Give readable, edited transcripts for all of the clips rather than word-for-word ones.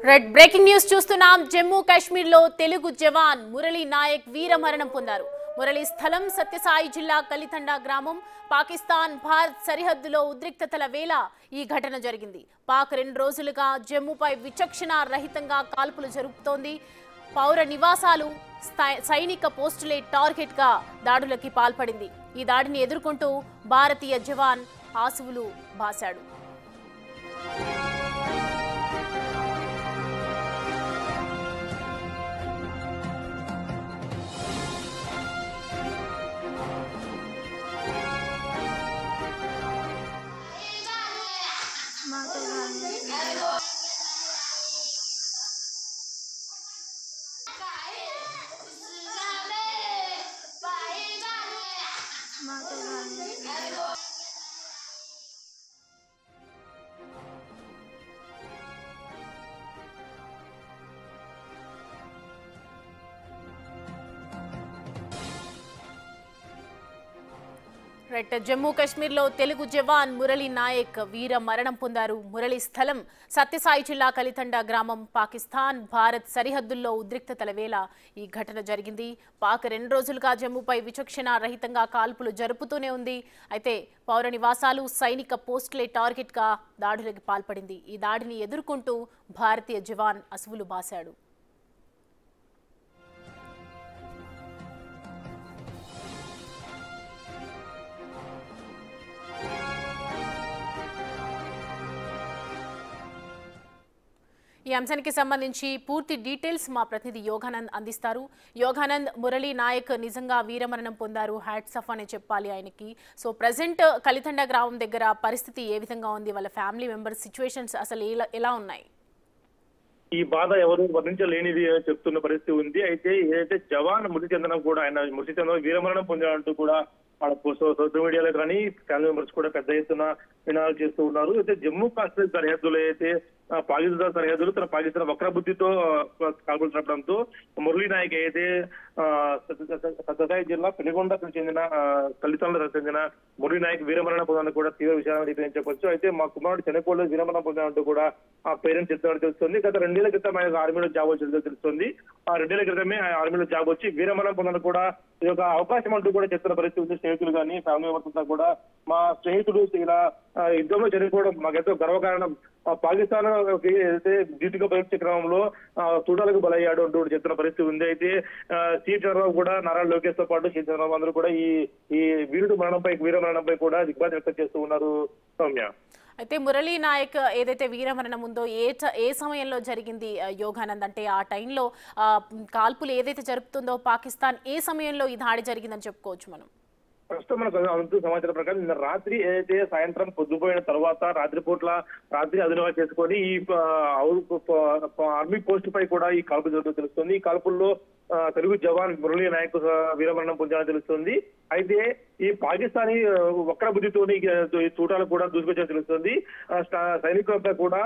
Red breaking news చూస్తున్నాం. జమ్మూ కాశ్మీర్ లో తెలుగు జవాన్ మురళీ నాయక్ వీరమరణం పొందారు. మురళీ స్థలం సత్యసాయి జిల్లా కలితండా గ్రామం. పాకిస్తాన్ భారత్ సరిహద్దులో ఉద్రిక్తతల వేళ ఈ ఘటన జరిగింది. పాక్ 2 రోజులుగా జమ్మూపై విచక్షణ రహితంగా కాల్పులు జరుపుతోంది. పౌర నివాసాలు, సైనిక పోస్టులే టార్గెట్ గా దాడులకి పాల్పడింది. ఈ దాడిని ఎదుర్కొంటూ భారతీయ జవాన్ ఆసువులు బాశాడు. జమ్మూ కాశ్మీర్ లో తెలుగు జవాన్ మురళీ నాయక్ వీర మరణం పొందారు. మురళీ స్థలం సత్యసాయి జిల్లా కలితండా గ్రామం. పాకిస్తాన్ భారత్ సరిహద్దుల్లో ఉద్రిక్తతల వేళ ఈ ఘటన జరిగింది. పాక్ 2 రోజులుగా జమ్మూపై విచక్షణ రహితంగా కాల్పులు జరుపుతూనే ఉంది. అయితే పౌర నివాసాలు, సైనిక పోస్టులే టార్గెట్ గా దాడులకు పాల్పడింది. ఈ దాడిని ఎదుర్కొంటూ భారతీయ జవాన్ అసువులు బాశాడు. ఈ అంశానికి సంబంధించి పూర్తి డీటెయిల్స్ మా ప్రతినిధి యోగానంద్ అందిస్తారు. యోగానంద్, మురళీ నాయక్ నిజంగా వీరమరణం పొందారు. హ్యాట్స్ ఆఫ్ అనే చెప్పాలి ఆయనకి. సో ప్రజెంట్ కలితండ గ్రామం దగ్గర పరిస్థితి ఏ విధంగా ఉంది? వాళ్ళ ఫ్యామిలీ మెంబర్స్ సిచ్యువేషన్స్ అసలు ఎలా ఉన్నాయి? ఈ బాధ ఎవరు వర్ణించలేనిది చెప్తున్న పరిస్థితి ఉంది. అయితే ఏదైతే జవాన్ మృతి చెందడం కూడా, ఆయన మృతి చెందడం వీరమరణం పొందాలంటూ కూడా సోషల్ మీడియాలో కానీ ఫ్యామిలీ మెంబర్స్ కూడా పెద్ద ఎత్తున నినాదాలు చేస్తూ ఉన్నారు. అయితే జమ్మూ కాశ్మీర్ సరిహద్దులో అయితే పాకిస్తాన్ సరిహద్దులు తన పాకిస్తాన్ వక్రబుద్ధితో కాల్పులు జరపడంతో మురళీ నాయక్ అయితే సత్యసాయి జిల్లా పెనుగొండకు చెందిన కలితండకు చెందిన మురళీ నాయక్ వీరమరణం పొందాలని కూడా తీవ్ర విషయాన్ని చెప్పొచ్చు. అయితే మా కుమారుడు చనిపోలేదు, వీరమరణం పొందాలంటూ కూడా ఆ పేరెంట్స్ చెప్తామని తెలుస్తుంది. గత 2 ఏళ్ల క్రితం ఆయన ఆర్మీలో జాబ్ వచ్చిందో తెలుస్తుంది. ఆ 2 ఏళ్ల క్రితమే ఆర్మీలో జాబ్ వచ్చి వీరమరణం పొందాలని కూడా ఇది ఒక అవకాశం అంటూ కూడా చెప్తున్న పరిస్థితి ఉంది. స్నేహితులు కానీ ఫ్యామిలీ మెంబర్స్ అంతా కూడా మా స్నేహితుడు ఇలా యుద్ధంలో చనిపోవడం మాకెంతో గర్వకారణం. పాకిస్తాన్ ఏదైతే డ్యూటీగా పరీక్ష క్రమంలో చూడాలకు బలయ్యాడు అంటూ చెప్తున్న పరిస్థితి ఉంది. అయితే సి చంద్రబాబు కూడా, నారా లోకేష్ తో పాటు సి చంద్రబాబు అందరూ కూడా ఈ వీర మరణంపై కూడా దిగ్బాధ వ్యక్తం చేస్తూ ఉన్నారు. సౌమ్య, అయితే మురళీ నాయక్ ఏదైతే వీరమరణం ఉందో ఏ సమయంలో జరిగింది యోగానంద్? అంటే ఆ టైంలో కాల్పులు ఏదైతే జరుపుతుందో పాకిస్తాన్, ఏ సమయంలో ఈ దాడి జరిగిందని చెప్పుకోవచ్చు మనం? ప్రస్తుతం మనకు అందుతున్న సమాచారం ప్రకారం నిన్న రాత్రి ఏదైతే సాయంత్రం పొద్దుపోయిన తర్వాత రాత్రి అదునుగా చేసుకొని ఈ ఆర్మీ పోస్ట్ పై కూడా ఈ కాల్పులు జరుగుతూ తెలుస్తుంది. ఈ కాల్పుల్లో తెలుగు జవాన్ మురళీ నాయక్ వీరమరణం పొందాలని తెలుస్తుంది. అయితే ఈ పాకిస్తానీ వక్ర బుద్ధితోని చూటాలు కూడా దూసుకొచ్చని తెలుస్తుంది. సైనికులంతా కూడా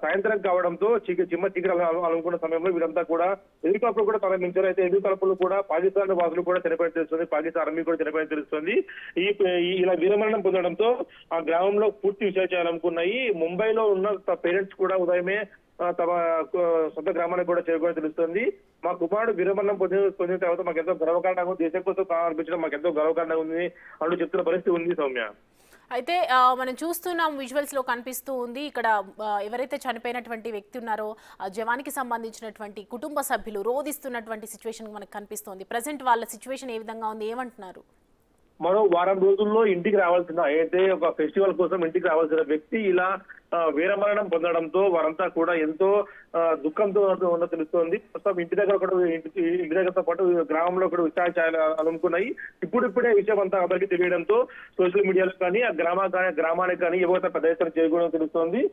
సాయంత్రం కావడంతో చిమ్మ చీకటి అనుకున్న సమయంలో వీరంతా కూడా ఎదురుకాల్పులు కూడా ప్రారంభించారు. అయితే ఎదురుకాల్పులు కూడా పాకిస్తాన్ వాసులు కూడా చనిపోయిన తెలుస్తుంది, పాకిస్తాన్ ఆర్మీ కూడా చనిపోయిన తెలుస్తుంది. ఇలా వీరమరణం పొందడంతో ఆ గ్రామంలో పూర్తి విషయాలు అనుకున్నాయి. ముంబైలో ఉన్న పేరెంట్స్ కూడా ఉదయమే తమ సొంత గ్రామానికి కూడా చేరుకోవడం తెలుస్తుంది. మా కుమారుడు వీరమరణం పొందిన తర్వాత మాకు ఎంతో గర్వకారణంగా ఉంది, దేశం కోసం ప్రారంభించడం మాకు ఎంతో గర్వకారణంగా ఉంది అంటూ చెప్తున్న పరిస్థితి ఉంది. సౌమ్య, అయితే మనం చూస్తున్నాం, విజువల్స్ లో కనిపిస్తూ ఉంది, ఇక్కడ ఎవరైతే చనిపోయినటువంటి వ్యక్తి ఉన్నారో ఆ జవాన్కి సంబంధించినటువంటి కుటుంబ సభ్యులు రోధిస్తున్నటువంటి సిచ్యువేషన్ మనకు కనిపిస్తోంది. ప్రజెంట్ వాళ్ళ సిచ్యువేషన్ ఏ విధంగా ఉంది, ఏమంటున్నారు? మరో వారం రోజుల్లో ఇంటికి రావాల్సిన, అయితే ఒక ఫెస్టివల్ కోసం ఇంటికి రావాల్సిన వ్యక్తి ఇలా వీరమరణం పొందడంతో వారంతా కూడా ఎంతో దుఃఖంతో ఉన్న తెలుస్తోంది. ప్రస్తుతం ఇంటి దగ్గరతో పాటు గ్రామంలో కూడా విషయాలు అనుకున్నాయి. ఇప్పుడిప్పుడే విషయం అంతా అందరికీ తెలియడంతో సోషల్ మీడియాలో కానీ ఆ గ్రామానికి కానీ యువత పెద్ద ఎత్తున చేరుకోవడం తెలుస్తోంది.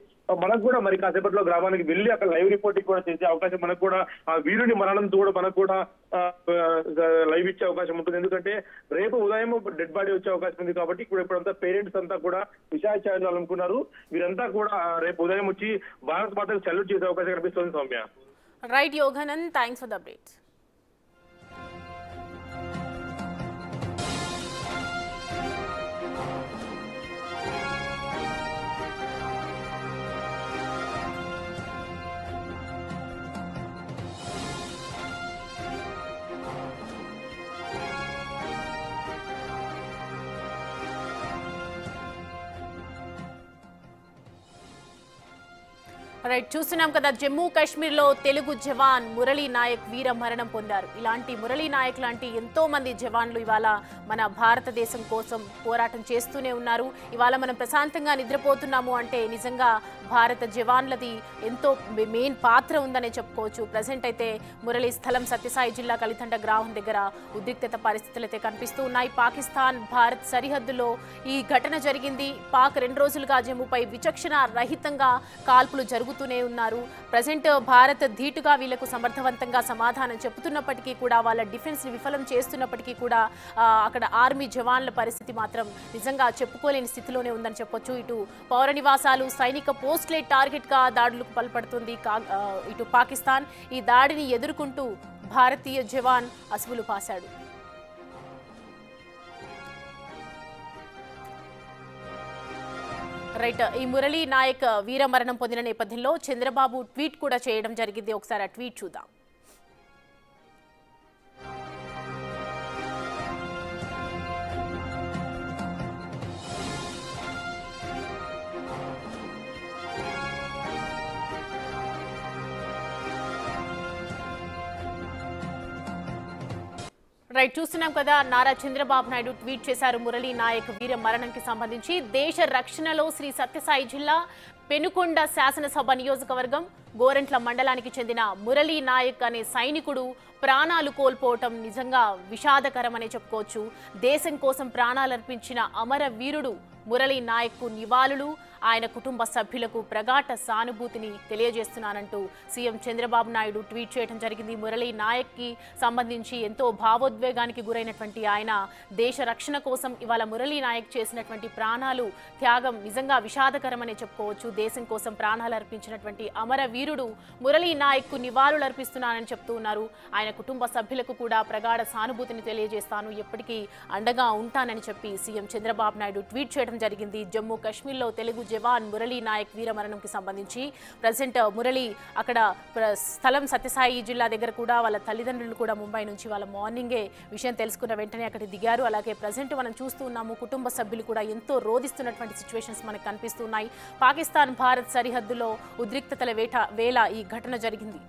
మనకు కూడా మరి కాసేపట్లో గ్రామానికి వెళ్ళి అక్కడ లైవ్ రిపోర్టింగ్ కూడా చేసే అవకాశం, మనకు కూడా ఆ వీరుని మరణంతో కూడా మనకు కూడా లైవ్ ఇచ్చే అవకాశం ఉంటుంది. ఎందుకంటే రేపు ఉదయం డెడ్ బాడీ వచ్చే అవకాశం ఉంది. కాబట్టి ఇప్పుడంతా పేరెంట్స్ అంతా కూడా విషయాలు అనుకున్నారు. వీరంతా కూడా రేపు ఉదయం వచ్చి భారత్ మాతకు సెల్యూట్ చేసే అవకాశం కనిపిస్తుంది. Soumya, right Yoganand, thanks for the updates. Right, చూస్తున్నాం కదా, జమ్మూ కాశ్మీర్లో తెలుగు జవాన్ మురళీ నాయక్ వీర మరణం పొందారు. ఇలాంటి మురళీ నాయక్ లాంటి ఎంతో మంది జవాన్లు ఇవాళ మన భారతదేశం కోసం పోరాటం చేస్తూనే ఉన్నారు. ఇవాళ మనం ప్రశాంతంగా నిద్రపోతున్నాము అంటే నిజంగా భారత జవాన్లది ఎంతో మెయిన్ పాత్ర ఉందనే చెప్పుకోవచ్చు. ప్రజెంట్ అయితే మురళీ స్థలం సత్యసాయి జిల్లా కలితండ గ్రామం దగ్గర ఉద్రిక్తత పరిస్థితులు అయితే కనిపిస్తూ ఉన్నాయి. పాకిస్తాన్ భారత్ సరిహద్దులో ఈ ఘటన జరిగింది. పాక్ 2 రోజులుగా జమ్మూపై విచక్షణ రహితంగా కాల్పులు జరుగుతూనే ఉన్నారు. ప్రజెంట్ భారత్ ధీటుగా వీళ్లకు సమర్థవంతంగా సమాధానం చెబుతున్నప్పటికీ కూడా, వాళ్ళ డిఫెన్స్ ని విఫలం చేస్తున్నప్పటికీ కూడా అక్కడ ఆర్మీ జవాన్ల పరిస్థితి మాత్రం నిజంగా చెప్పుకోలేని స్థితిలోనే ఉందని చెప్పొచ్చు. ఇటు పౌర నివాసాలు, సైనిక పోస్టులే టార్గెట్ గా దాడులకు పాల్పడుతుంది ఇటు పాకిస్తాన్. ఈ దాడిని ఎదుర్కొంటూ భారతీయ జవాన్ అసువులు పాశాడు. రైట్, ఈ మురళీ నాయక్ వీరమరణం పొందిన నేపథ్యంలో చంద్రబాబు ట్వీట్ కూడా చేయడం జరిగింది. ఒకసారి ఆ ట్వీట్ చూద్దాం. రైట్, చూస్తున్నాం కదా, నారా చంద్రబాబు నాయుడు ట్వీట్ చేశారు మురళీ నాయక్ వీర మరణంకి సంబంధించి. దేశ రక్షణలో శ్రీ సత్యసాయి జిల్లా పెనుకొండ శాసనసభ నియోజకవర్గం గోరంట్ల మండలానికి చెందిన మురళీ నాయక్ అనే సైనికుడు ప్రాణాలు కోల్పోవటం నిజంగా విషాదకరమనే చెప్పుకోవచ్చు. దేశం కోసం ప్రాణాలర్పించిన అమర వీరుడు మురళీ నాయక్కు నివాళులు, ఆయన కుటుంబ సభ్యులకు ప్రగాఢ సానుభూతిని తెలియజేస్తున్నానంటూ సీఎం చంద్రబాబు నాయుడు ట్వీట్ చేయడం జరిగింది. మురళీ నాయక్కి సంబంధించి ఎంతో భావోద్వేగానికి గురైనటువంటి ఆయన దేశ రక్షణ కోసం ఇవాళ మురళీ నాయక్ చేసినటువంటి ప్రాణాలు త్యాగం నిజంగా విషాదకరమనే చెప్పుకోవచ్చు. దేశం కోసం ప్రాణాలు అర్పించినటువంటి అమర వీరుడు మురళీ నాయక్కు నివాళులు అర్పిస్తున్నానని చెప్తూ ఉన్నారు. ఆయన కుటుంబ సభ్యులకు కూడా ప్రగాఢ సానుభూతిని తెలియజేస్తాను, ఎప్పటికీ అండగా ఉంటానని చెప్పి సీఎం చంద్రబాబు నాయుడు ట్వీట్ చేయడం జరిగింది. జమ్మూ కాశ్మీర్లో తెలుగు జవాన్ మురళీ నాయక్ వీరమరణంకి సంబంధించి ప్రజెంట్ మురళీ అక్కడ స్థలం సత్యసాయి జిల్లా దగ్గర కూడా వాళ్ళ తల్లిదండ్రులు కూడా ముంబై నుంచి వాళ్ళ మార్నింగే విషయం తెలుసుకున్న వెంటనే అక్కడికి దిగారు. అలాగే ప్రజెంట్ మనం చూస్తూ ఉన్నాము, కుటుంబ సభ్యులు కూడా ఎంతో రోధిస్తున్నటువంటి సిచ్యువేషన్స్ మనకు కనిపిస్తున్నాయి. పాకిస్తాన్ భారత్ సరిహద్దులో ఉద్రిక్తతల వేళ ఈ ఘటన జరిగింది.